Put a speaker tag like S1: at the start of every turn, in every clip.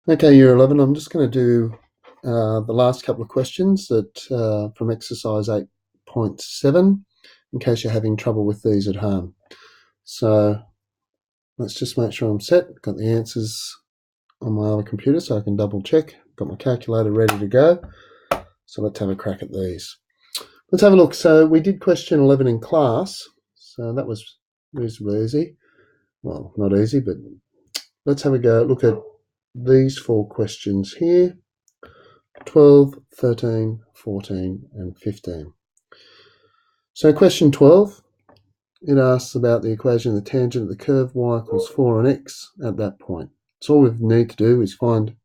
S1: Okay, year 11, I'm just going to do the last couple of questions from exercise 8.7 in case you're having trouble with these at home. So let's just make sure I'm set. Got the answers on my other computer so I can double check. Got my calculator ready to go. So let's have a crack at these. Let's have a look. So we did question 11 in class. So that was reasonably easy. Well, not easy, but let's have a go. Look at these four questions here. 12, 13, 14, and 15. So question 12, it asks about the equation of the tangent of the curve y equals 4 on x at that point. So all we need to do is find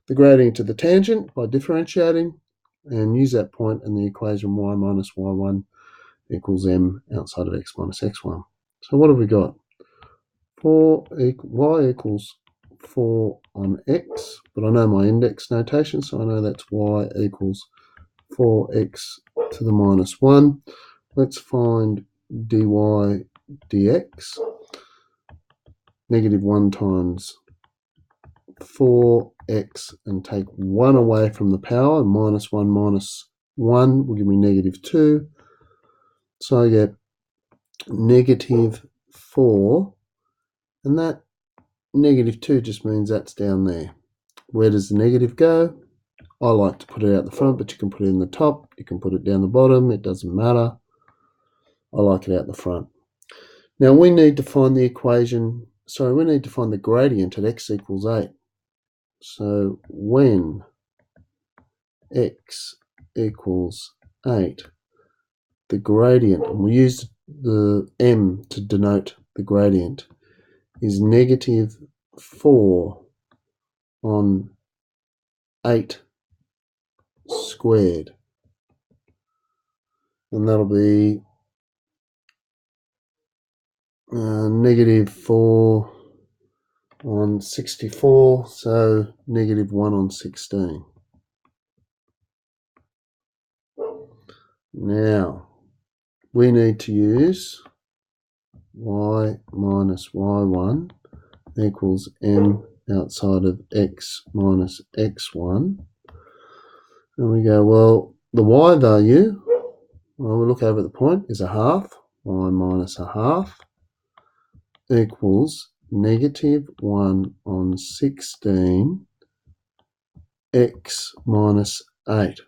S1: the gradient of the tangent by differentiating and use that point in the equation y minus y1 equals m outside of x minus x1. So what have we got? Y equals 4 on x, but I know my index notation, so I know that's y equals 4x to the minus 1. Let's find dy dx. Negative 1 times 4x and take 1 away from the power. Minus 1 minus 1 will give me negative 2. So I get negative 4. And that negative 2 just means that's down there. Where does the negative go? I like to put it out the front, but you can put it in the top. You can put it down the bottom. It doesn't matter. I like it out the front. Now we need to find the gradient at x equals 8. So when x equals 8, the gradient, and we use the m to denote the gradient, is negative 4 on 8 squared. And that'll be negative 4 on 64, so negative 1 on 16. Now, we need to use y minus y1 equals m outside of x minus x1. And we go, well, the y value, well, we look over at the point, is a half. Y minus a half equals negative 1 on 16 x minus 8.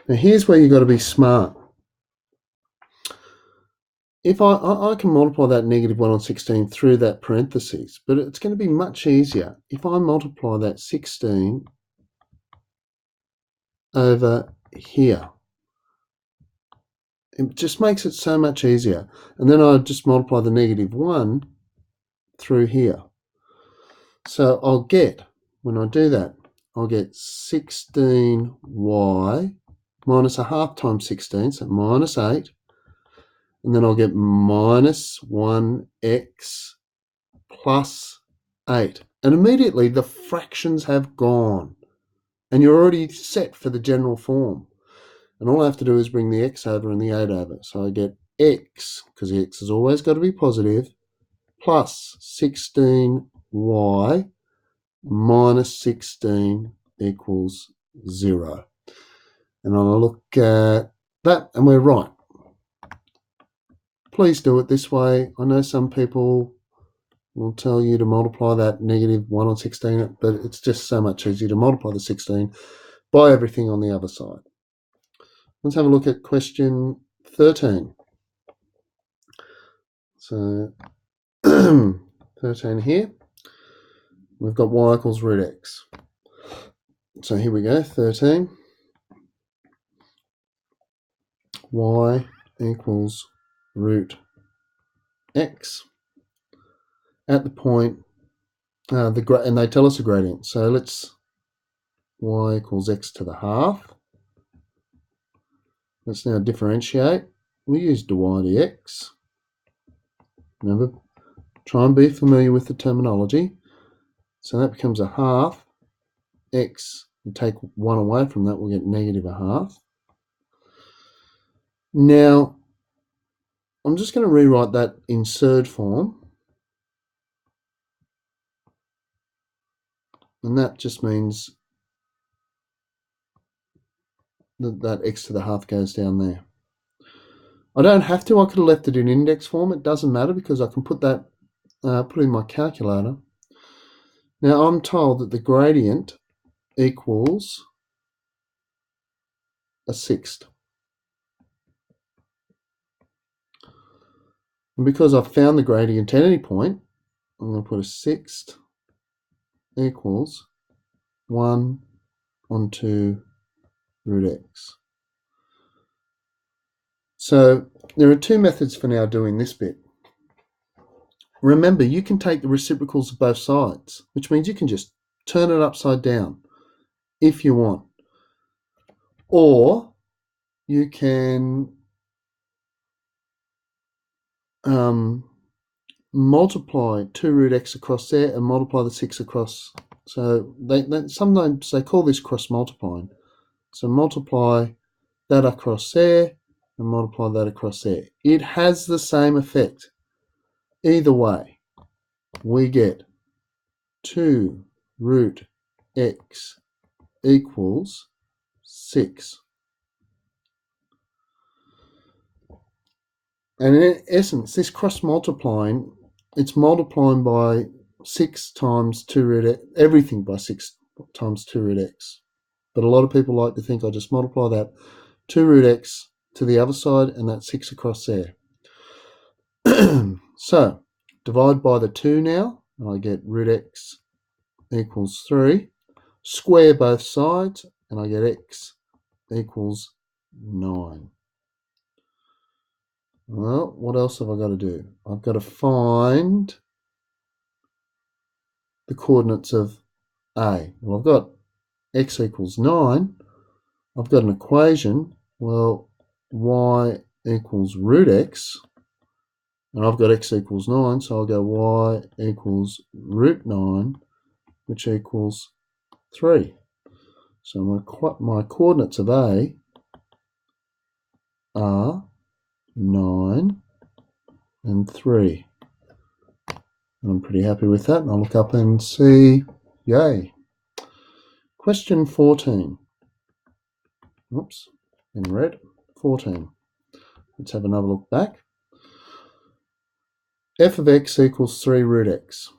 S1: Now here's where you've got to be smart. If I can multiply that negative 1 on 16 through that parentheses, but it's going to be much easier if I multiply that 16 over here. It just makes it so much easier. And then I just multiply the negative 1 through here. So I'll get, when I do that, I'll get 16y minus a half times 16, so minus 8. And then I'll get minus 1x plus 8. And immediately the fractions have gone. And you're already set for the general form. And all I have to do is bring the x over and the 8 over. So I get x, because the x has always got to be positive, plus 16y minus 16 equals 0. And I'll look at that, and we're right. Please do it this way. I know some people will tell you to multiply that negative 1 on 16, but it's just so much easier to multiply the 16 by everything on the other side. Let's have a look at question 13. So 13 here. We've got y equals root x. So here we go, 13. Y equals root x at the point, and they tell us a gradient. So let's y equals x to the half. Let's now differentiate. We use dy dx. Remember, try and be familiar with the terminology. So that becomes a half x. And take 1 away from that, we'll get negative a half. Now, I'm just going to rewrite that in surd form. And that just means that x to the half goes down there. I don't have to. I could have left it in index form. It doesn't matter because I can put that put in my calculator. Now I'm told that the gradient equals a sixth. And because I've found the gradient at any point, I'm going to put a sixth equals 1 on 2 root x. So there are two methods for now doing this bit. Remember, you can take the reciprocals of both sides, which means you can just turn it upside down if you want. Or you can multiply 2 root x across there and multiply the 6 across. So sometimes they call this cross multiplying. So multiply that across there and multiply that across there. It has the same effect. Either way, we get 2 root x equals 6. And in essence, this cross multiplying, it's multiplying by 6 times 2 root x, everything by 6 times 2 root x. But a lot of people like to think I just multiply that 2 root x to the other side and that's 6 across there. So divide by the 2 now, and I get root x equals 3. Square both sides, and I get x equals 9. Well, what else have I got to do? I've got to find the coordinates of A. Well, I've got x equals 9. I've got an equation. Well, y equals root x. And I've got x equals 9, so I'll go y equals root 9, which equals 3. So my coordinates of A are 9 and 3. And I'm pretty happy with that. And I'll look up and see, yay. Question 14. Oops, in red, 14. Let's have another look back. F of x equals 3 root x.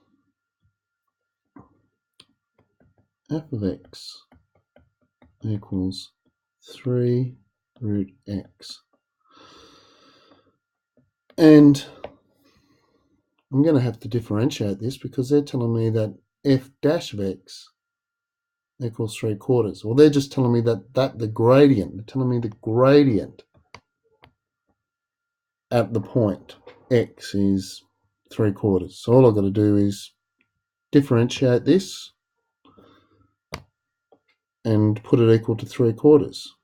S1: F of x equals 3 root x. And I'm going to have to differentiate this because they're telling me that f dash of x equals 3/4. Well, they're just telling me that the gradient, they're telling me the gradient at the point x is 3/4. So all I've got to do is differentiate this and put it equal to 3/4.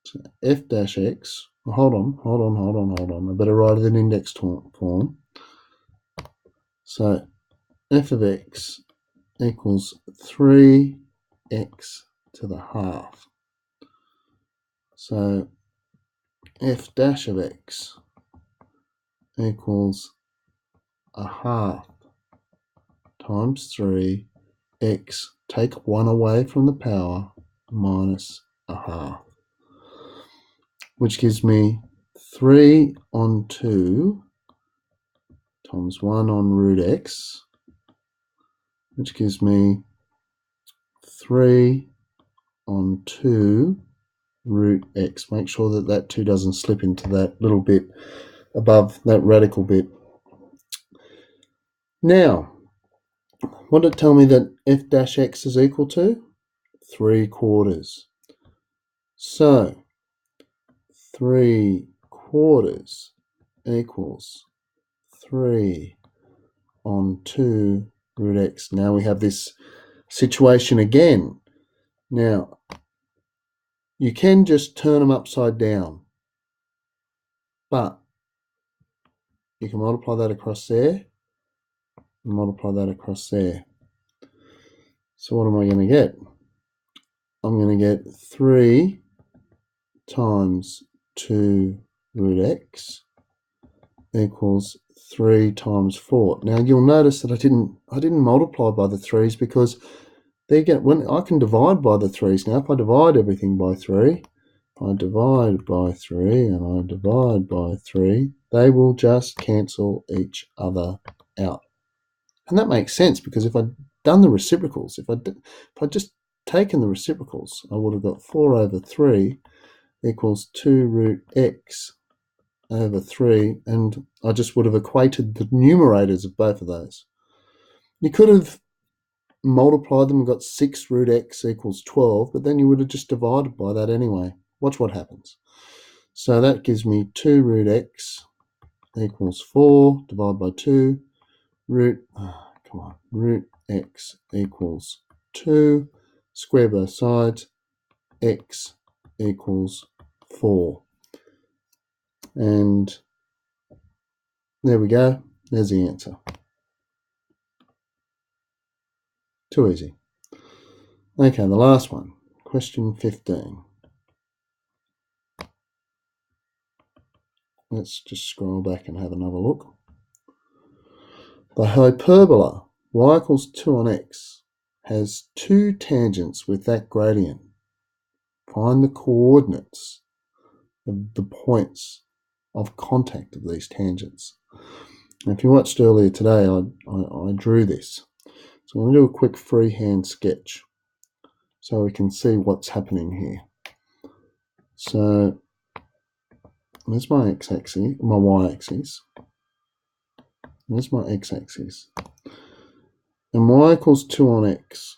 S1: So f dash x, well, hold on. I better write it in index form. So f of x equals 3x to the half. So f dash of x equals a half times 3x, take 1 away from the power, minus a half, which gives me 3 on 2 times 1 on root x, which gives me 3 on 2 root x. Make sure that that 2 doesn't slip into that little bit above that radical bit. Now, what did it tell me that f dash x is equal to? 3/4. So 3/4 equals 3 on 2 root x. Now we have this situation again. Now, you can just turn them upside down, but you can multiply that across there and multiply that across there. So what am I going to get? I'm going to get 3 times 2 root x equals 3 times 4. Now you'll notice that I didn't multiply by the 3's because when I can divide by the 3's now, if I divide everything by 3, I divide by 3 and I divide by 3, they will just cancel each other out. And that makes sense, because if I'd done the reciprocals, if I'd just taken the reciprocals, I would have got 4 over 3 equals 2 root x over 3, and I just would have equated the numerators of both of those. You could have multiplied them and got 6 root x equals 12, but then you would have just divided by that anyway. Watch what happens. So that gives me 2 root x equals 4, divide by 2, root x equals 2, square both sides, x equals 4. And there we go, there's the answer. Too easy. Okay, the last one, question 15. Let's just scroll back and have another look. The hyperbola y equals 2 on x has two tangents with that gradient. Find the coordinates of the points of contact of these tangents. And if you watched earlier today, I drew this. So I'm going to do a quick freehand sketch so we can see what's happening here. So there's my x-axis, my y-axis. There's my x-axis. And y equals 2 on x.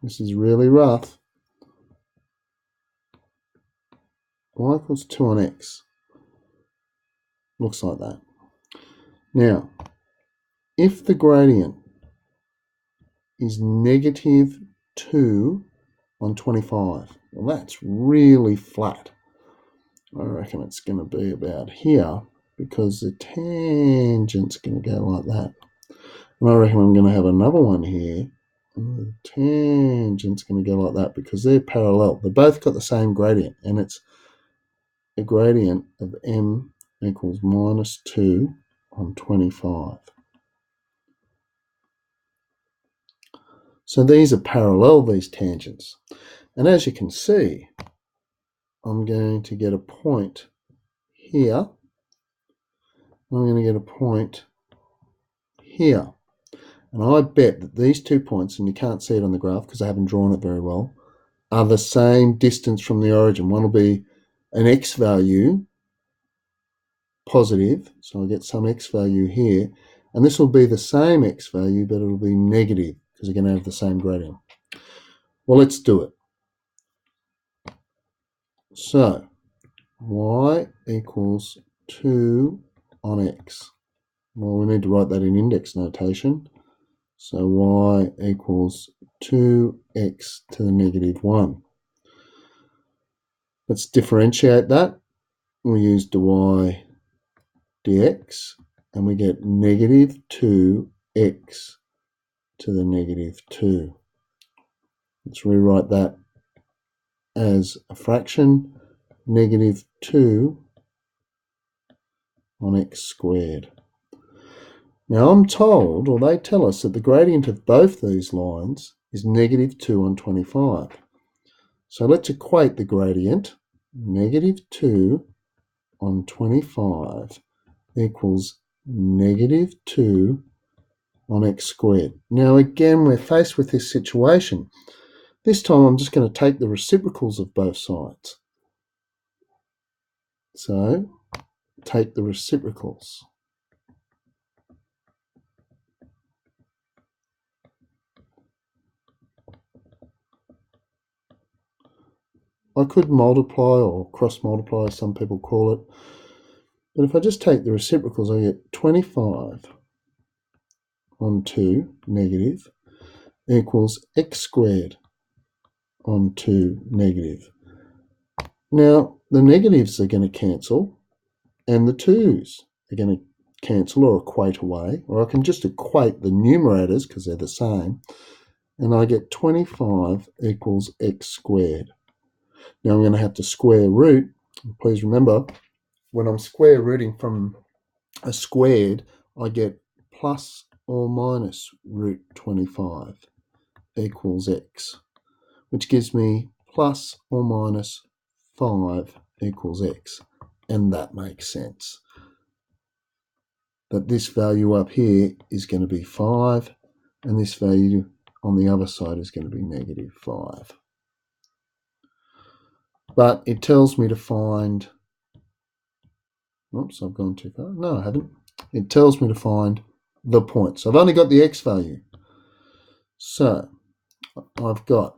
S1: This is really rough. Y equals 2 on x. Looks like that. Now, if the gradient is negative 2 on 25, well, that's really flat. I reckon it's going to be about here, because the tangent's going to go like that. And I reckon I'm going to have another one here, and the tangent's going to go like that, because they're parallel. They both got the same gradient, and it's a gradient of m equals minus 2 on 25. So these are parallel, these tangents. And as you can see, I'm going to get a point here. I'm going to get a point here. And I bet that these 2 points, and you can't see it on the graph because I haven't drawn it very well, are the same distance from the origin. One will be an x value positive, so I get some x value here, and this will be the same x value, but it'll be negative because you're going to have the same gradient. Well, let's do it. So y equals 2 on x. Well, we need to write that in index notation. So y equals 2x to the negative 1. Let's differentiate that. We use dy dx, and we get negative 2x to the negative 2. Let's rewrite that as a fraction, negative 2 on x squared. Now I'm told, or they tell us, that the gradient of both these lines is negative 2 on 25. So let's equate the gradient. Negative 2 on 25 equals negative 2 on x squared. Now again, we're faced with this situation. This time I'm just going to take the reciprocals of both sides. So take the reciprocals. I could multiply or cross multiply, as some people call it. But if I just take the reciprocals, I get 25 on 2 negative equals x squared on 2 negative. Now, the negatives are going to cancel, and the 2's are going to cancel or equate away, or I can just equate the numerators because they're the same, and I get 25 equals x squared. Now I'm going to have to square root. Please remember, when I'm square rooting from a squared, I get plus or minus root 25 equals x, which gives me plus or minus 5 equals x. And that makes sense. That this value up here is going to be 5, and this value on the other side is going to be negative 5. But it tells me to find, oops, I've gone too far. No, I haven't. It tells me to find the point. So I've only got the x value. So I've got,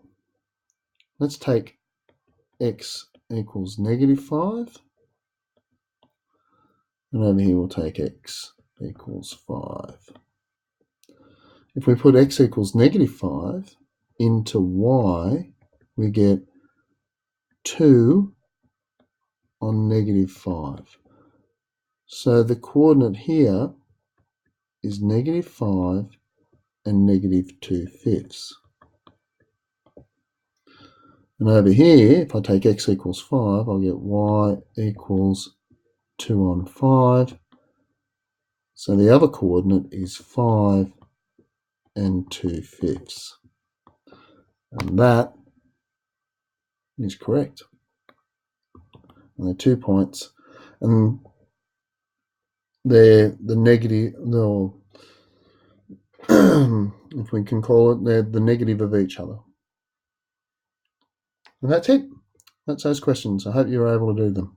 S1: let's take x equals negative 5. And over here we'll take x equals 5. If we put x equals negative 5 into y, we get 2 on negative 5. So the coordinate here is negative 5 and negative 2/5. And over here, if I take x equals 5, I'll get y equals 2 on 5. So the other coordinate is 5 and 2/5. And that is correct. And they're 2 points. And they're the negative, no, if we can call it, they're the negative of each other. And that's it. That's those questions. I hope you were able to do them.